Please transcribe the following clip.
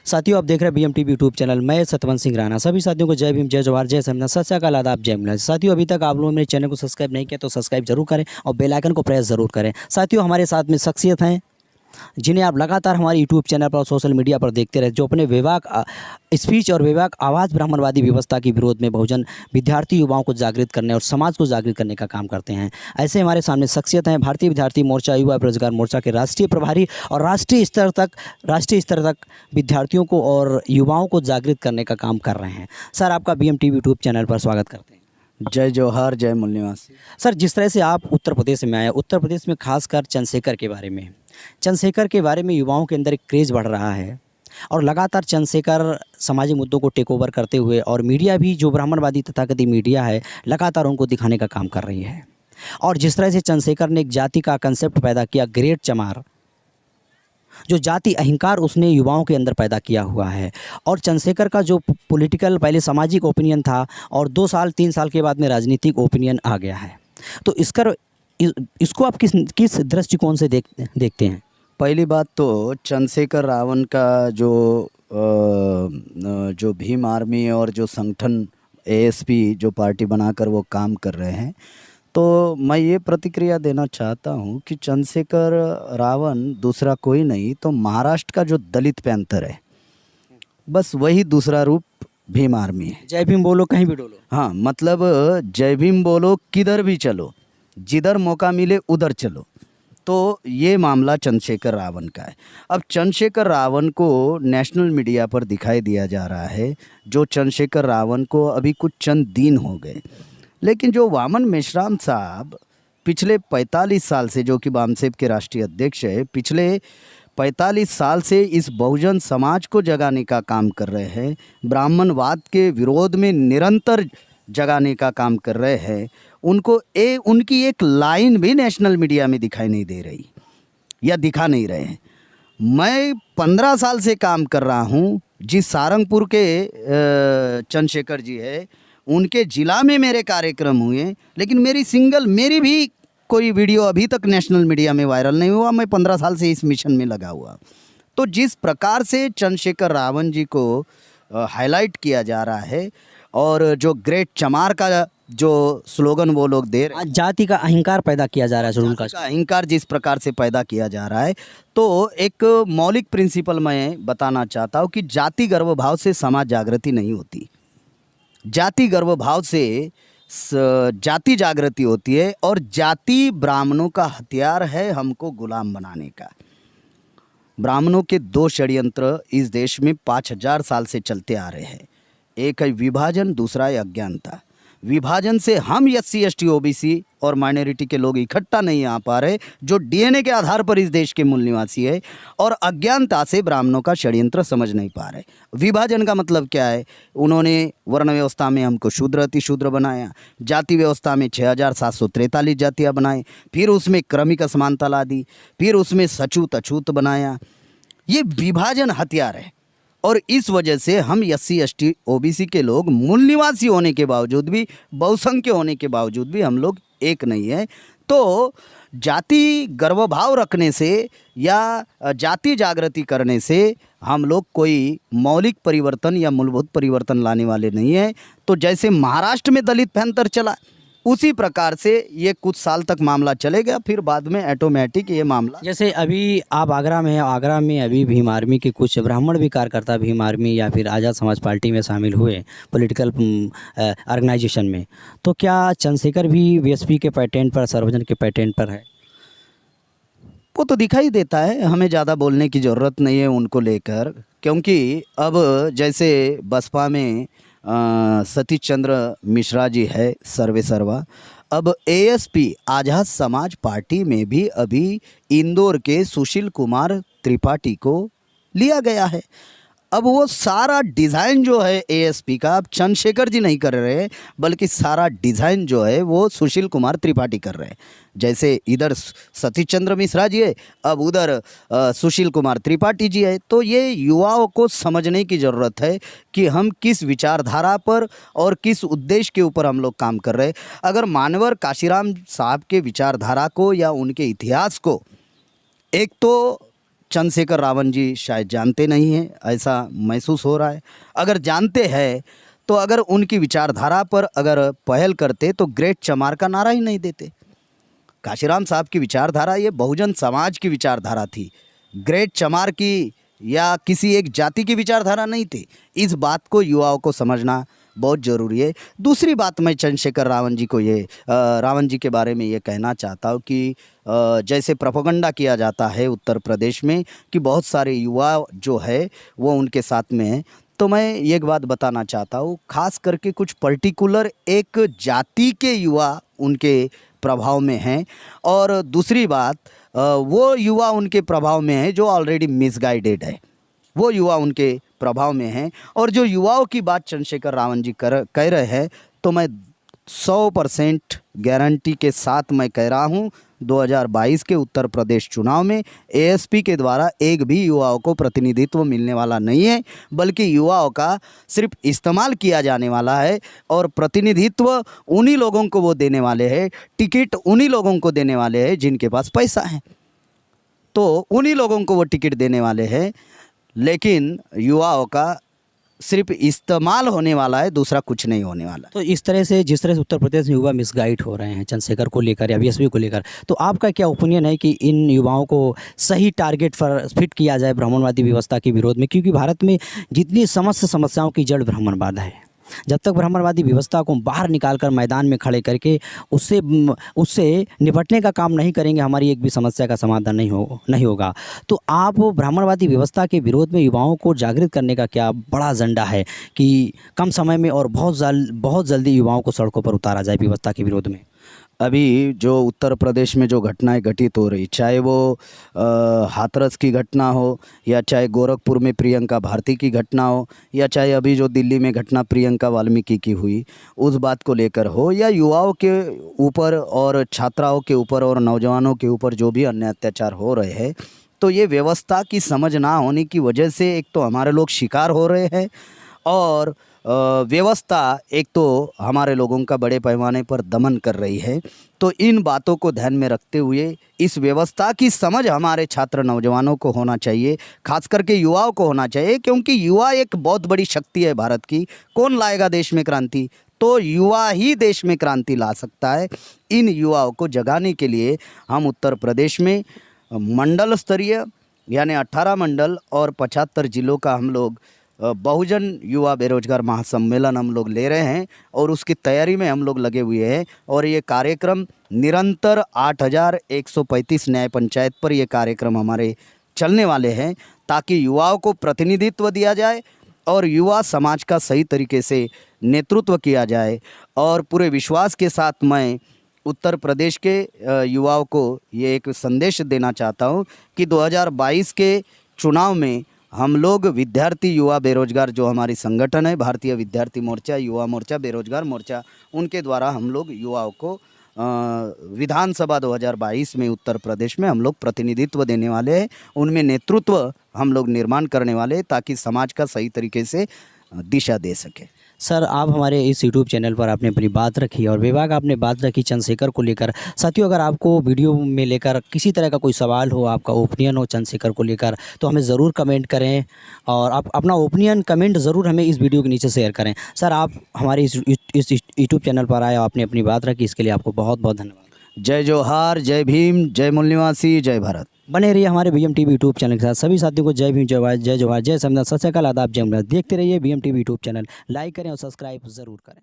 साथियों, आप देख रहे हैं BM TV यूट्यूब चैनल। मैं सतवंत सिंह राणा। सभी साथियों को जय भीम, जय जवाहर, जय समना, सत श्री अकाल, आदाब, जय मिलाद। साथियों, अभी तक आप लोगों ने मेरे चैनल को सब्सक्राइब नहीं किया तो सब्सक्राइब जरूर करें और बेल आइकन को प्रेस जरूर करें। साथियों, हमारे साथ में शख्सियत हैं जिन्हें आप लगातार हमारे यूट्यूब चैनल पर और सोशल मीडिया पर देखते रहे, जो अपने बेबाक स्पीच और बेबाक आवाज़ ब्राह्मणवादी व्यवस्था के विरोध में बहुजन विद्यार्थी युवाओं को जागृत करने और समाज को जागृत करने का काम करते हैं। ऐसे हमारे सामने शख्सियत हैं भारतीय विद्यार्थी मोर्चा, युवा बेरोजगार मोर्चा के राष्ट्रीय प्रभारी और राष्ट्रीय स्तर तक विद्यार्थियों को और युवाओं को जागृत करने का काम कर रहे हैं। सर, आपका BM TV यूट्यूब चैनल पर स्वागत करते हैं। जय जवाहर, जय मूल निवासी। सर, जिस तरह से आप उत्तर प्रदेश में आए, उत्तर प्रदेश में खासकर चंद्रशेखर के बारे में युवाओं के अंदर एक क्रेज़ बढ़ रहा है और लगातार चंद्रशेखर सामाजिक मुद्दों को टेक ओवर करते हुए और मीडिया भी, जो ब्राह्मणवादी तथाकथित मीडिया है, लगातार उनको दिखाने का काम कर रही है। और जिस तरह से चंद्रशेखर ने एक जाति का कंसेप्ट पैदा किया, ग्रेट चमार, जो जाति अहंकार उसने युवाओं के अंदर पैदा किया हुआ है। और चंद्रशेखर का जो पॉलिटिकल पहले सामाजिक ओपिनियन था और 2 साल 3 साल के बाद में राजनीतिक ओपिनियन आ गया है, तो इसको आप किस दृष्टिकोण से देखते हैं? पहली बात तो चंद्रशेखर रावण का जो भीम आर्मी और जो संगठन ASP जो पार्टी बनाकर वो काम कर रहे हैं, तो मैं ये प्रतिक्रिया देना चाहता हूँ कि चंद्रशेखर रावण दूसरा कोई नहीं तो महाराष्ट्र का जो दलित पैंथर है, बस वही दूसरा रूप भीम आर्मी है। जय भीम बोलो, कहीं भी डोलो। हाँ, मतलब जय भीम बोलो, किधर भी चलो, जिधर मौका मिले उधर चलो। तो ये मामला चंद्रशेखर रावण का है। अब चंद्रशेखर रावण को नेशनल मीडिया पर दिखाई दिया जा रहा है, जो चंद्रशेखर रावण को अभी कुछ चंद दिन हो गए, लेकिन जो वामन मेश्राम साहब पिछले 45 साल से, जो कि वामसेप के राष्ट्रीय अध्यक्ष है, पिछले 45 साल से इस बहुजन समाज को जगाने का काम कर रहे हैं, ब्राह्मणवाद के विरोध में निरंतर जगाने का काम कर रहे हैं, उनकी एक लाइन भी नेशनल मीडिया में दिखाई नहीं दे रही या दिखा नहीं रहे हैं। मैं 15 साल से काम कर रहा हूँ। जिस सारंगपुर के चंद्रशेखर जी है, उनके ज़िला में मेरे कार्यक्रम हुए, लेकिन मेरी भी कोई वीडियो अभी तक नेशनल मीडिया में वायरल नहीं हुआ। मैं 15 साल से इस मिशन में लगा हुआ। तो जिस प्रकार से चंद्रशेखर रावण जी को हाईलाइट किया जा रहा है और जो ग्रेट चमार का जो स्लोगन वो लोग दे रहे हैं, जाति का अहंकार पैदा किया जा रहा है, जाति का अहंकार जिस प्रकार से पैदा किया जा रहा है, तो एक मौलिक प्रिंसिपल मैं बताना चाहता हूँ कि जाति गर्व भाव से समाज जागृति नहीं होती। जाति गर्व भाव से जाति जागृति होती है और जाति ब्राह्मणों का हथियार है हमको गुलाम बनाने का। ब्राह्मणों के 2 षड्यंत्र इस देश में 5000 साल से चलते आ रहे हैं। एक है विभाजन, दूसरा है अज्ञानता। विभाजन से हम SC ST OBC और माइनॉरिटी के लोग इकट्ठा नहीं आ पा रहे, जो DNA के आधार पर इस देश के मूल निवासी है, और अज्ञानता से ब्राह्मणों का षड्यंत्र समझ नहीं पा रहे। विभाजन का मतलब क्या है? उन्होंने वर्ण व्यवस्था में हमको शूद्र अतिशूद्र बनाया, जाति व्यवस्था में 6743 जातियाँ बनाए, फिर उसमें क्रमिक असमानता ला दी, फिर उसमें सछूत अछूत बनाया। ये विभाजन हथियार है और इस वजह से हम SC ST OBC के लोग मूल निवासी होने के बावजूद भी, बहुसंख्य होने के बावजूद भी हम लोग एक नहीं है। तो जाति गर्वभाव रखने से या जाति जागृति करने से हम लोग कोई मौलिक परिवर्तन या मूलभूत परिवर्तन लाने वाले नहीं हैं। तो जैसे महाराष्ट्र में दलित पैंथर चला, उसी प्रकार से ये कुछ साल तक मामला चलेगा, फिर बाद में ऑटोमेटिक ये मामला, जैसे अभी आप आगरा में हैं, आगरा में अभी भीम आर्मी के कुछ ब्राह्मण भी कार्यकर्ता भीम आर्मी या फिर आज़ाद समाज पार्टी में शामिल हुए पॉलिटिकल ऑर्गेनाइजेशन में, तो क्या चंद्रशेखर भी BSP के पैटर्न पर, सार्वजनिक के पैटर्न पर है? वो तो दिखाई देता है, हमें ज़्यादा बोलने की ज़रूरत नहीं है उनको लेकर, क्योंकि अब जैसे बसपा में सतीश चंद्र मिश्रा जी है सर्वे सर्वा, अब ASP आज़ाद समाज पार्टी में भी अभी इंदौर के सुशील कुमार त्रिपाठी को लिया गया है। अब वो सारा डिज़ाइन जो है ASP का, अब चंद्रशेखर जी नहीं कर रहे, बल्कि सारा डिज़ाइन जो है वो सुशील कुमार त्रिपाठी कर रहे हैं। जैसे इधर सतीश चंद्र मिश्रा जी है, अब उधर सुशील कुमार त्रिपाठी जी है। तो ये युवाओं को समझने की ज़रूरत है कि हम किस विचारधारा पर और किस उद्देश्य के ऊपर हम लोग काम कर रहे हैं। अगर मानवर काशीराम साहब के विचारधारा को या उनके इतिहास को एक तो चंद्रशेखर रावण जी शायद जानते नहीं हैं, ऐसा महसूस हो रहा है। अगर जानते हैं तो अगर उनकी विचारधारा पर अगर पहल करते तो ग्रेट चमार का नारा ही नहीं देते। काशीराम साहब की विचारधारा ये बहुजन समाज की विचारधारा थी, ग्रेट चमार की या किसी एक जाति की विचारधारा नहीं थी। इस बात को युवाओं को समझना बहुत ज़रूरी है। दूसरी बात मैं चंद्रशेखर रावण जी को रावण जी के बारे में ये कहना चाहता हूँ कि जैसे प्रोपेगेंडा किया जाता है उत्तर प्रदेश में कि बहुत सारे युवा जो है वो उनके साथ में हैं, तो मैं एक बात बताना चाहता हूँ, खास करके कुछ पर्टिकुलर एक जाति के युवा उनके प्रभाव में हैं। और दूसरी बात वो युवा उनके प्रभाव में है जो ऑलरेडी मिसगाइडेड है, वो युवा उनके प्रभाव में हैं। और जो युवाओं की बात चंद्रशेखर रावण जी कह रहे हैं, तो मैं 100% गारंटी के साथ मैं कह रहा हूँ 2022 के उत्तर प्रदेश चुनाव में एएसपी के द्वारा एक भी युवाओं को प्रतिनिधित्व मिलने वाला नहीं है, बल्कि युवाओं का सिर्फ इस्तेमाल किया जाने वाला है। और प्रतिनिधित्व उन्हीं लोगों को वो देने वाले हैं, टिकट उन्हीं लोगों को देने वाले हैं जिनके पास पैसा है, तो उन्हीं लोगों को वो टिकट देने वाले हैं। लेकिन युवाओं का सिर्फ इस्तेमाल होने वाला है, दूसरा कुछ नहीं होने वाला। तो इस तरह से जिस तरह से उत्तर प्रदेश में युवा मिसगाइड हो रहे हैं चंद्रशेखर को लेकर या बीएसपी को लेकर, तो आपका क्या ओपिनियन है कि इन युवाओं को सही टारगेट पर फिट किया जाए ब्राह्मणवादी व्यवस्था के विरोध में? क्योंकि भारत में जितनी समस्त समस्याओं की जड़ ब्राह्मणवाद है, जब तक ब्राह्मणवादी व्यवस्था को बाहर निकालकर मैदान में खड़े करके उससे निपटने का काम नहीं करेंगे, हमारी एक भी समस्या का समाधान नहीं होगा। तो आप ब्राह्मणवादी व्यवस्था के विरोध में युवाओं को जागृत करने का क्या बड़ा एजेंडा है कि कम समय में और बहुत जल्दी युवाओं को सड़कों पर उतारा जाए व्यवस्था के विरोध में? अभी जो उत्तर प्रदेश में जो घटनाएं घटित हो रही, चाहे वो हाथरस की घटना हो, या चाहे गोरखपुर में प्रियंका भारती की घटना हो, या चाहे अभी जो दिल्ली में घटना प्रियंका वाल्मीकि की हुई उस बात को लेकर हो, या युवाओं के ऊपर और छात्राओं के ऊपर और नौजवानों के ऊपर जो भी अन्य अत्याचार हो रहे हैं, तो ये व्यवस्था की समझ ना होने की वजह से एक तो हमारे लोग शिकार हो रहे हैं, और व्यवस्था एक तो हमारे लोगों का बड़े पैमाने पर दमन कर रही है। तो इन बातों को ध्यान में रखते हुए इस व्यवस्था की समझ हमारे छात्र नौजवानों को होना चाहिए, खास करके युवाओं को होना चाहिए, क्योंकि युवा एक बहुत बड़ी शक्ति है भारत की। कौन लाएगा देश में क्रांति? तो युवा ही देश में क्रांति ला सकता है। इन युवाओं को जगाने के लिए हम उत्तर प्रदेश में मंडल स्तरीय यानी 18 मंडल और 75 जिलों का हम लोग बहुजन युवा बेरोजगार महासम्मेलन हम लोग ले रहे हैं, और उसकी तैयारी में हम लोग लगे हुए हैं। और ये कार्यक्रम निरंतर 8135 न्याय पंचायत पर ये कार्यक्रम हमारे चलने वाले हैं, ताकि युवाओं को प्रतिनिधित्व दिया जाए और युवा समाज का सही तरीके से नेतृत्व किया जाए। और पूरे विश्वास के साथ मैं उत्तर प्रदेश के युवाओं को ये एक संदेश देना चाहता हूँ कि 2022 के चुनाव में हम लोग विद्यार्थी युवा बेरोजगार जो हमारी संगठन है, भारतीय विद्यार्थी मोर्चा, युवा मोर्चा, बेरोजगार मोर्चा, उनके द्वारा हम लोग युवाओं को विधानसभा 2022 में उत्तर प्रदेश में हम लोग प्रतिनिधित्व देने वाले हैं, उनमें नेतृत्व हम लोग निर्माण करने वाले हैं, ताकि समाज का सही तरीके से दिशा दे सके। सर, आप हमारे इस यूट्यूब चैनल पर आपने अपनी बात रखी और बेबाक आपने बात रखी चंद्रशेखर को लेकर। साथियों, अगर आपको वीडियो में लेकर किसी तरह का कोई सवाल हो, आपका ओपिनियन हो चंद्रशेखर को लेकर, तो हमें ज़रूर कमेंट करें और आप अपना ओपिनियन कमेंट ज़रूर हमें इस वीडियो के नीचे शेयर करें। सर, आप हमारे इस यूट्यूब चैनल पर आए, आपने अपनी बात रखी, इसके लिए आपको बहुत बहुत धन्यवाद। जय जोहार, जय भीम, जय मूल निवासी, जय भारत। बने रहिए हमारे BM TV यूट्यूब चैनल के साथ। सभी साथियों को जय भीम, जय जोहार, जय समझना, सत श्री अकाल, आदाब, जय अमृत। देखते रहिए BM TV YouTube channel, like करें और सब्सक्राइब ज़रूर करें।